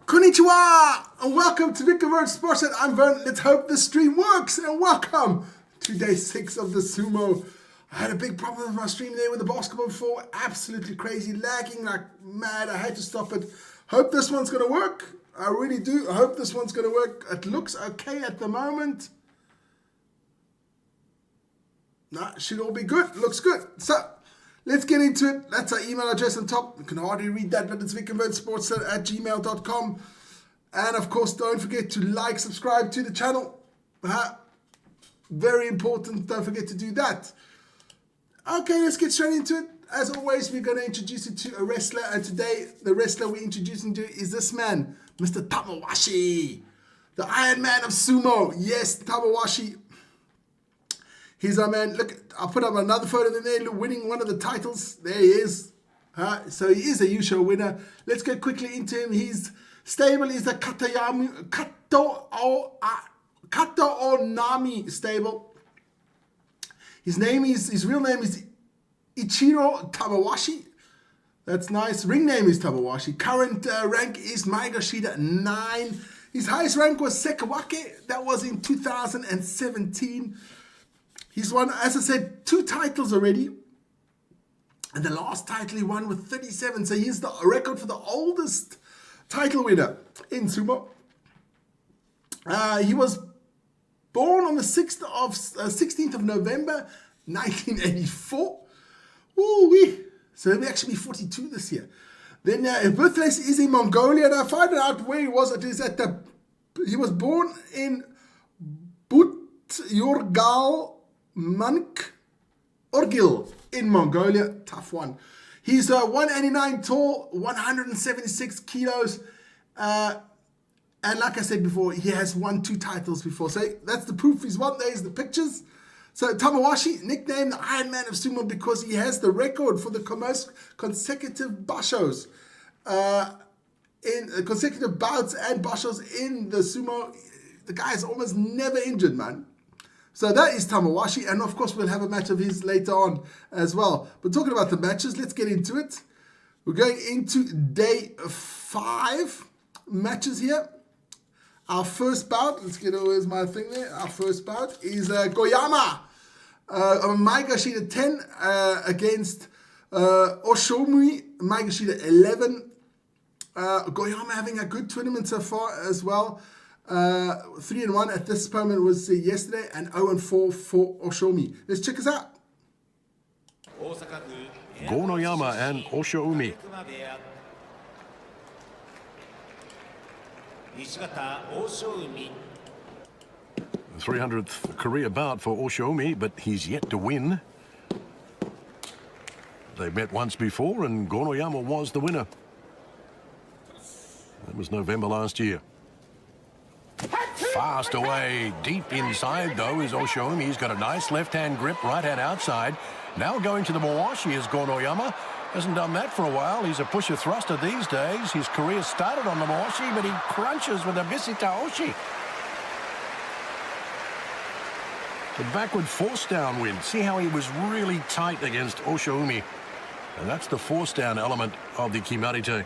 Konnichiwa and welcome to Victor Word Sports. I'm Vern. Let's hope the stream works and welcome to day 6 of the sumo. I had a big problem with my stream there with the basketball before. Absolutely crazy, lagging like mad. I had to stop it. Hope this one's going to work. I really do. I hope this one's going to work. It looks okay at the moment. No, should all be good. Looks good. So, let's get into it. That's our email address on top. You can hardly read that, but it's vicconvertsports@gmail.com. And of course, don't forget to like, subscribe to the channel. Very important. Don't forget to do that. Okay, let's get straight into it. As always, we're going to introduce you to a wrestler. And today, the wrestler we're introducing to is this man, Mr. Tamawashi. The Iron Man of sumo. Yes, Tamawashi. He's our man. Look, I'll put up another photo of him there winning one of the titles. There he is. So he is a Yusho winner. Let's go quickly into him. His stable is the Kato Onami stable. His real name is Ichiro Tamawashi. That's nice. Ring name is Tamawashi. Current rank is Maegashida 9. His highest rank was Sekawake. That was in 2017. He's won, as I said, 2 titles already. And the last title he won with 37. So he's the record for the oldest title winner in sumo. He was born on the 16th of November, 1984. Woo-wee. So he'll actually be 42 this year. Then his birthplace is in Mongolia. And I found out where he was. It is he was born in Butjorgal Mank Orgil in Mongolia. Tough one. He's 189 tall, 176 kilos. And like I said before, he has won 2 titles before. So that's the proof he's won. There's the pictures. So Tamawashi, nicknamed the Iron Man of sumo because he has the record for the most consecutive bashos. In consecutive bouts and bashos in the sumo. The guy is almost never injured, man. So that is Tamawashi, and of course we'll have a match of his later on as well. But talking about the matches, let's get into it. We're going into day 5 matches here. Our first bout, where's my thing there? Our first bout is Goyama, Maegashida 10 against Oshoumi, Maegashida 11. Goyama having a good tournament so far as well. 3-1 at this moment was yesterday, and 0-4 for Oshoumi. Let's check us out. Gonoyama and Oshoumi. 300th career bout for Oshoumi, but he's yet to win. They've met once before, and Gonoyama was the winner. That was November last year. Fast away, deep inside though is Oshoumi. He's got a nice left-hand grip, right-hand outside. Now going to the Mawashi is Gonoyama. Hasn't done that for a while. He's a pusher thruster these days. His career started on the Mawashi, but he crunches with a Bisita Oshi. The backward force down win. See how he was really tight against Oshoumi. And that's the force down element of the Kimarite.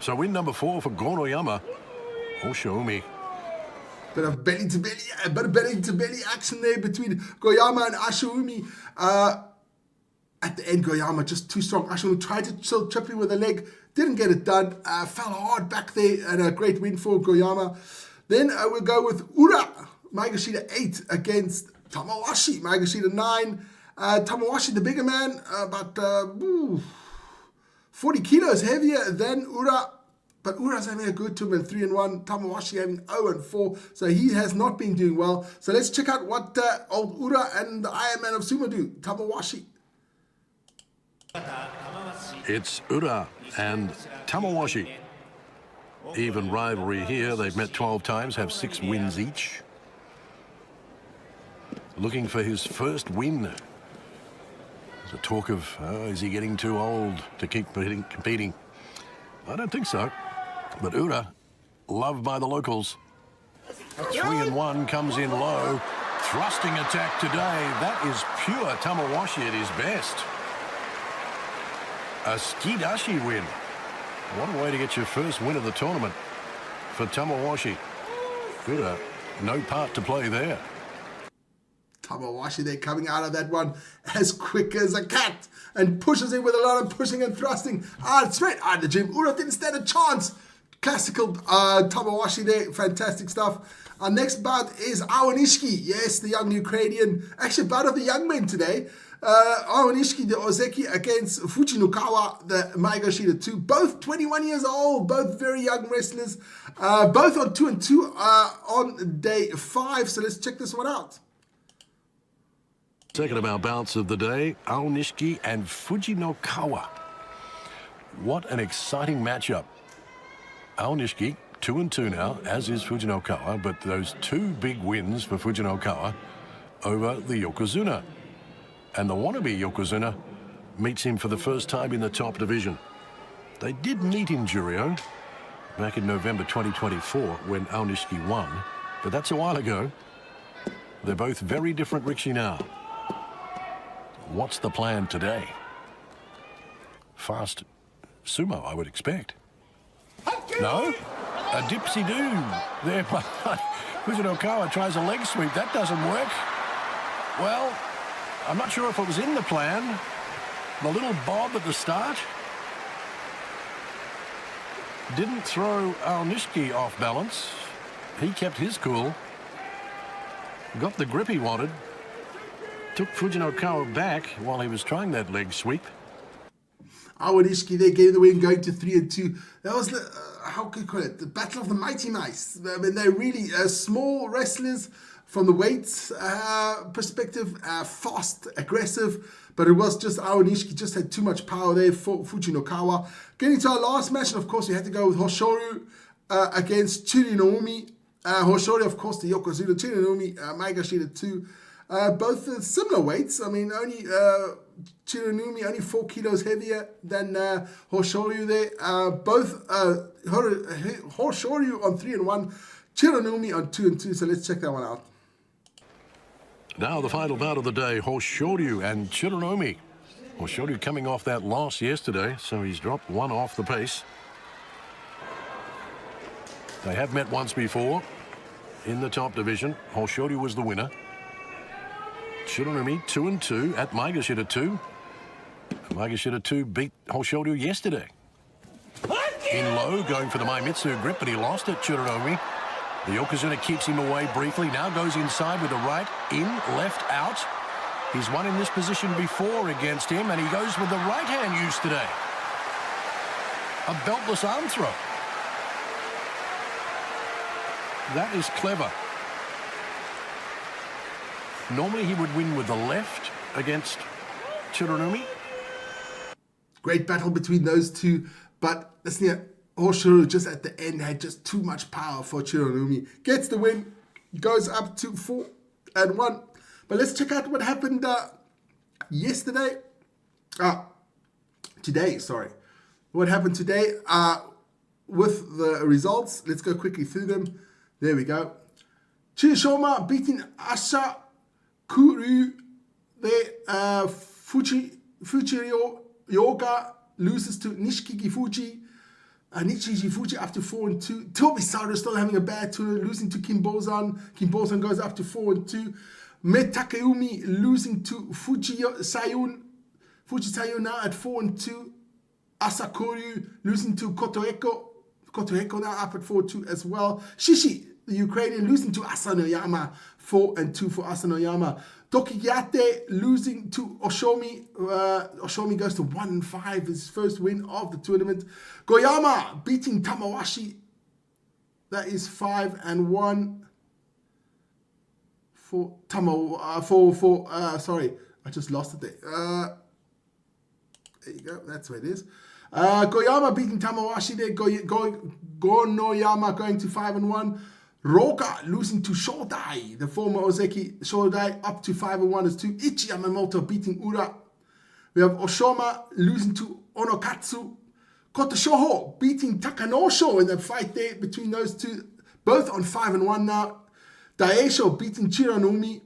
So win number 4 for Gonoyama. Oshoumi. Bit of belly-to-belly action there between Goyama and Oshoumi. At the end, Goyama just too strong. Oshoumi tried to still trip him with a leg. Didn't get it done. Fell hard back there, and a great win for Goyama. Then we'll go with Ura. Maegashida 8 against Tamawashi. Maegashida 9. Tamawashi, the bigger man, about 40 kilos heavier than Ura. But Ura's having a good tournament, 3-1. Tamawashi having 0-4. So he has not been doing well. So let's check out what old Ura and the Iron Man of sumo do. Tamawashi. It's Ura and Tamawashi. Even rivalry here. They've met 12 times, have 6 wins each. Looking for his first win. There's a talk of, is he getting too old to keep competing? I don't think so. But Ura, loved by the locals. 3-1 comes in low. Thrusting attack today. That is pure Tamawashi at his best. A skidashi win. What a way to get your first win of the tournament for Tamawashi. Ura, no part to play there. Tamawashi there coming out of that one as quick as a cat and pushes in with a lot of pushing and thrusting. Straight out of the gym. Ura didn't stand a chance. Classical Tamawashi there. Fantastic stuff. Our next bout is Awanishiki. Yes, the young Ukrainian. Actually, bout of the young men today. Awanishiki, the Ozeki, against Fujinukawa, the Maegashira 2. Both 21 years old. Both very young wrestlers. Both on 2-2 on day 5. So let's check this one out. Second of our bouts of the day, Aonishiki and Fujinokawa. What an exciting matchup. Aonishiki, 2-2 now, as is Fujinokawa, but those 2 big wins for Fujinokawa over the Yokozuna. And the wannabe Yokozuna meets him for the first time in the top division. They did meet in Juryo back in November 2024 when Aonishiki won, but that's a while ago. They're both very different Rikishi now. What's the plan today? Fast sumo, I would expect. No? A dipsy-do there by Fujinokawa tries a leg sweep. That doesn't work. Well, I'm not sure if it was in the plan. The little bob at the start didn't throw Aonishiki off balance. He kept his cool. Got the grip he wanted. Took Fujinokawa back while he was trying that leg sweep. Awanishiki there gave the win, going to 3-2. That was the, how could you call it? The battle of the mighty mice. I mean, they're really small wrestlers from the weight perspective, fast, aggressive, but it was just Awanishiki just had too much power there for Fujinokawa. Getting to our last match, and of course we had to go with Hoshoryu against Chirinoumi. Hoshoryu, of course, the Yokozuna. Chirinoumi, Maegashira 2. Both similar weights. I mean, only Chirinoumi only 4 kilos heavier than Hoshoryu there. Both Hoshoryu on 3-1, Chirinoumi on 2-2. So let's check that one out. Now the final bout of the day, Hoshoryu and Chirinoumi. Hoshoryu coming off that loss yesterday, so he's dropped 1 off the pace. They have met once before in the top division. Hoshoryu was the winner. Chirinoumi 2-2 at Maegashira 2. Maegashira 2 beat Hoshoryu yesterday. In low, going for the Maimitsu grip, but he lost it, Chirinoumi. The Yokozuna keeps him away briefly, now goes inside with the right, in, left, out. He's won in this position before against him, and he goes with the right hand use today. A beltless arm throw. That is clever. Normally he would win with the left against Chirinoumi. Great battle between those two, but listen here, Hoshoryu just at the end had just too much power for Chirinoumi. Gets the win, goes up to 4-1. But let's check out what happened yesterday. Today, sorry. What happened today with the results. Let's go quickly through them. There we go. Chishoma beating Asa Kuru. There, Yoga loses to Nishiki Fuji. Nichiji Fuji up to 4-2. Tobi Sato still having a bad tour, losing to Kim Bozan. Kim Bozan goes up to 4-2. Metakeumi losing to Fuji Sayun. Fuji Sayun now at 4-2. Asakuru losing to Kotoeko. Kotoeko now up at 4-2 as well. Shishi, the Ukrainian, losing to Asanoyama. 4-2 for Asanoyama. Tokigate losing to Oshomi. Oshomi goes to 1-5, his first win of the tournament. Goyama beating Tamawashi. That is 5-1 for sorry, I just lost it there. There you go, that's where it is. Goyama beating Tamawashi there. Gonoyama going to 5-1. Roka losing to Shodai, the former Ozeki. Shodai up to 5-1 as 2. Ichi Yamamoto beating Ura. We have Oshoma losing to Onokatsu. Kotoshoho beating Takanosho in the fight there between those two. Both on 5-1 now. Daisho beating Chirinoumi.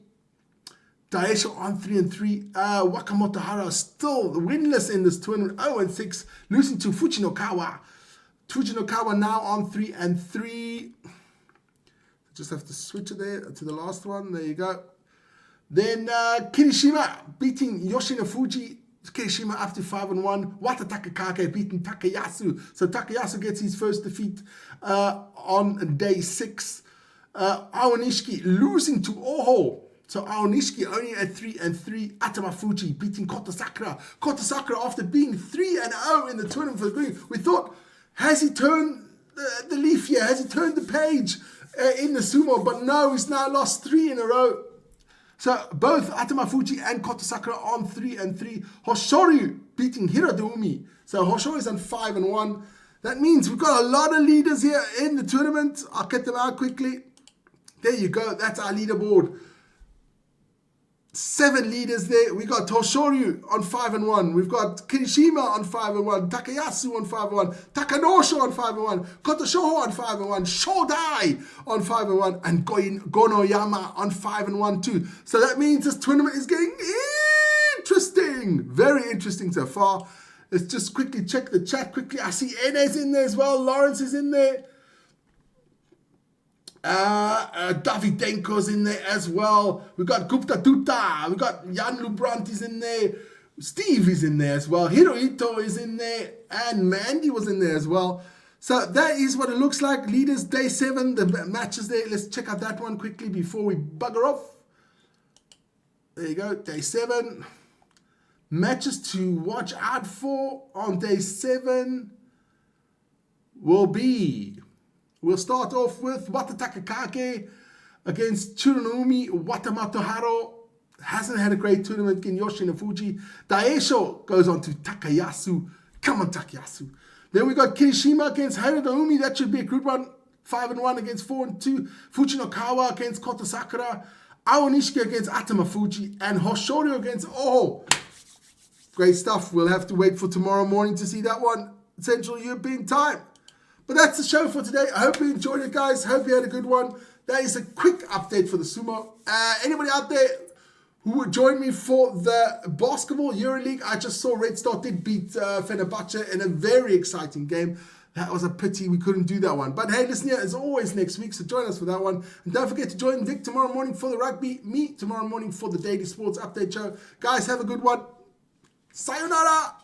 Daisho on 3-3. Wakamoto Hara still winless in this tournament. 0-6, losing to Fujinokawa. Fujinokawa now on 3-3. Just have to switch it there to the last one. There you go. Then Kirishima beating Yoshino Fuji. Kirishima up to 5-1. Wata Takakake beating Takayasu. So Takayasu gets his first defeat on day 6. Aonishiki losing to Oho. So Aonishiki only at 3-3. Atama Fuji beating Kota Sakura. Kota Sakura after being 3-0 in the tournament for the green. We thought, has he turned the leaf here? Has he turned the page in the sumo? But no, he's now lost 3 in a row. So both Atama Fuji and Kota Sakura on 3-3. Hoshoryu beating Hiradoumi. So Hoshoryu is on 5-1. That means we've got a lot of leaders here in the tournament. I'll get them out quickly. There you go. That's our leaderboard. 7 leaders there. We got Hoshoryu on 5-1. We've got Kirishima on 5-1. Takayasu on 5-1. Takanosho on 5-1. Kotoshoho on 5-1. Shodai on 5-1. And Gonoyama on 5-1 too. So that means this tournament is getting interesting. Very interesting so far. Let's just quickly check the chat quickly. I see Enes in there as well. Lawrence is in there. Davidenko's in there as well. We got Gupta Dutta. We got Jan Lubrant is in there. Steve is in there as well. Hirohito is in there. And Mandy was in there as well. So that is what it looks like. Leaders day 7. The matches there. Let's check out that one quickly before we bugger off. There you go. Day 7. Matches to watch out for on day 7 will be... We'll start off with Wata Takakake against Tsurunoumi. Watamatoharo hasn't had a great tournament in Yoshino Fuji. Daisho goes on to Takayasu. Come on, Takayasu. Then we got Kirishima against Hiradoumi. That should be a good one. 5-1 against 4-2. Fujinokawa against Kota Sakura. Aonishiki against Atama Fuji. And Hoshoryu against Oho. Great stuff. We'll have to wait for tomorrow morning to see that one. Central European time. But that's the show for today. I hope you enjoyed it, guys. Hope you had a good one. That is a quick update for the sumo. Anybody out there who would join me for the basketball EuroLeague? I just saw Red Star did beat Fenerbahce in a very exciting game. That was a pity we couldn't do that one. But hey, listen here, as always, next week, so join us for that one. And don't forget to join Vic tomorrow morning for the rugby, me tomorrow morning for the Daily Sports Update Show. Guys, have a good one. Sayonara!